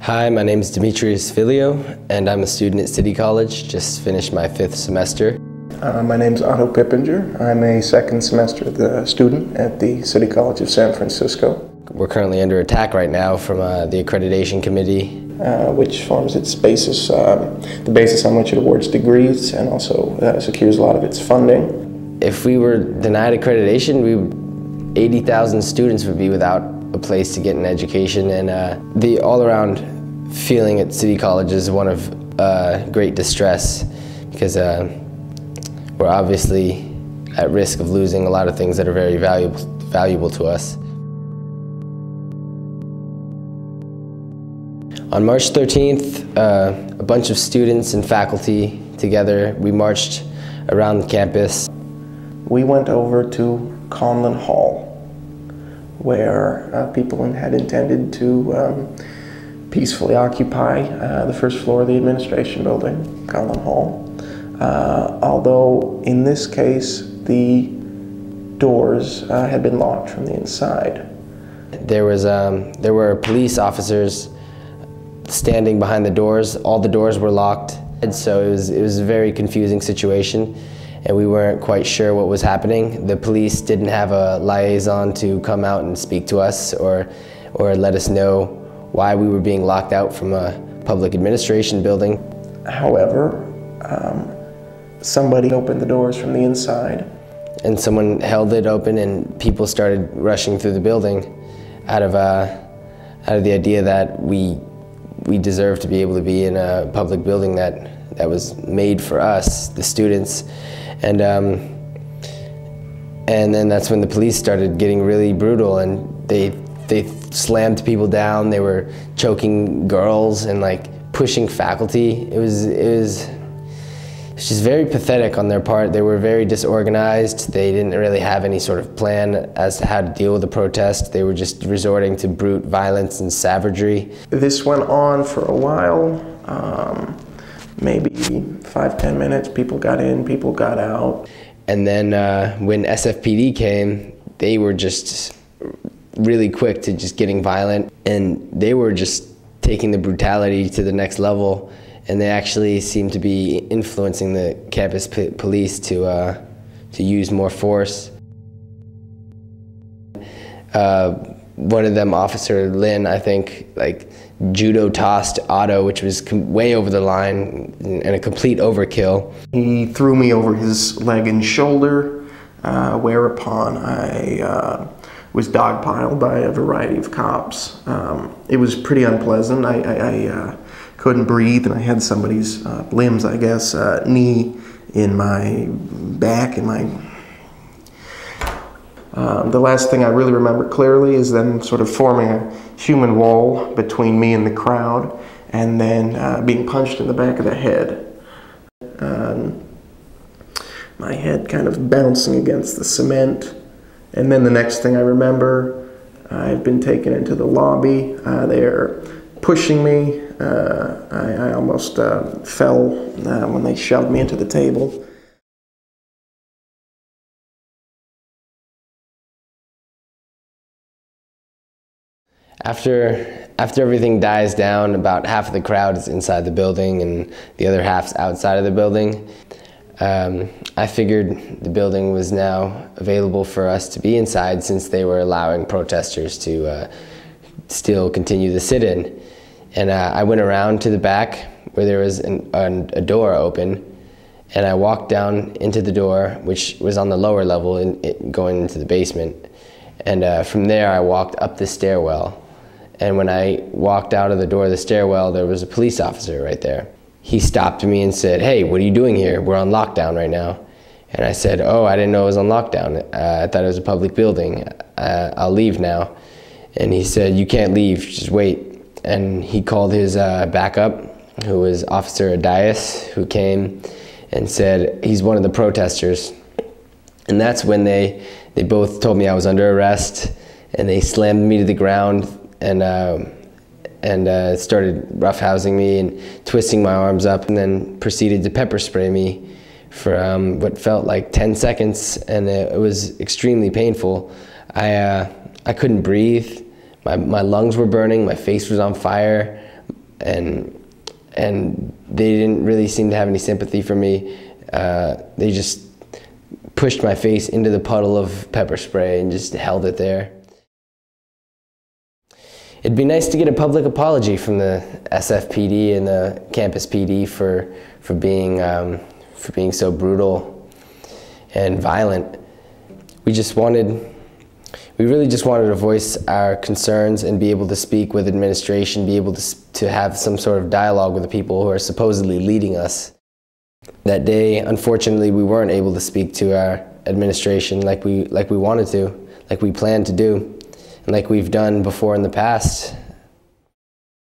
Hi, my name is Demonstrators, and I'm a student at City College, just finished my 5th semester. My name is Otto Pippinger. I'm a 2nd semester student at the City College of San Francisco. We're currently under attack right now from the accreditation committee. Which forms its basis, the basis on which it awards degrees and also secures a lot of its funding. If we were denied accreditation, 80,000 students would be without a place to get an education, and the all-around feeling at City College is one of great distress, because we're obviously at risk of losing a lot of things that are very valuable to us. On March 13th, a bunch of students and faculty together, we marched around the campus. We went over to Conlin Hall, where people had intended to peacefully occupy the first floor of the administration building, Conlin Hall. Although in this case, the doors had been locked from the inside. There were police officers standing behind the doors. All the doors were locked, and so it was a very confusing situation, and we weren't quite sure what was happening. The police didn't have a liaison to come out and speak to us or let us know why we were being locked out from a public administration building. However, somebody opened the doors from the inside. And someone held it open, and people started rushing through the building out of the idea that we deserve to be able to be in a public building that was made for us, the students. And then that's when the police started getting really brutal, and they slammed people down. They were choking girls and like pushing faculty. It was just very pathetic on their part. They were very disorganized. They didn't really have any sort of plan as to how to deal with the protest. They were just resorting to brute violence and savagery. This went on for a while, maybe 5-10 minutes. People got in, people got out. And then when SFPD came, they were just really quick to just getting violent, and they were just taking the brutality to the next level. And they actually seemed to be influencing the campus police to use more force. One of them, Officer Lynn, I think, like judo tossed Otto, which was way over the line and a complete overkill. He threw me over his leg and shoulder, whereupon I was dogpiled by a variety of cops. It was pretty unpleasant. I couldn't breathe, and I had somebody's limbs, I guess, knee in my back, and the last thing I really remember clearly is them sort of forming a human wall between me and the crowd, and then being punched in the back of the head. My head kind of bouncing against the cement, and then the next thing I remember, I've been taken into the lobby. They're pushing me. I almost fell when they shoved me into the table. After everything dies down, about half of the crowd is inside the building and the other half's outside of the building. I figured the building was now available for us to be inside, since they were allowing protesters to still continue the sit-in. And I went around to the back where there was a door open, and I walked down into the door, which was on the lower level going into the basement. And from there I walked up the stairwell. And when I walked out of the door of the stairwell, there was a police officer right there. He stopped me and said, "Hey, what are you doing here? We're on lockdown right now." And I said, "Oh, I didn't know it was on lockdown. I thought it was a public building. I'll leave now." And he said, "You can't leave, just wait." And he called his backup, who was Officer Adias, who came and said he's one of the protesters. And that's when they both told me I was under arrest, and they slammed me to the ground and started roughhousing me and twisting my arms up, and then proceeded to pepper spray me for what felt like 10 seconds, and it was extremely painful. I couldn't breathe. My lungs were burning, my face was on fire, and they didn't really seem to have any sympathy for me. They just pushed my face into the puddle of pepper spray and just held it there. It'd be nice to get a public apology from the SFPD and the campus PD for being so brutal and violent. We really just wanted to voice our concerns and be able to speak with administration, be able to have some sort of dialogue with the people who are supposedly leading us. That day, unfortunately, we weren't able to speak to our administration like we wanted to, like we planned to do, and like we've done before in the past.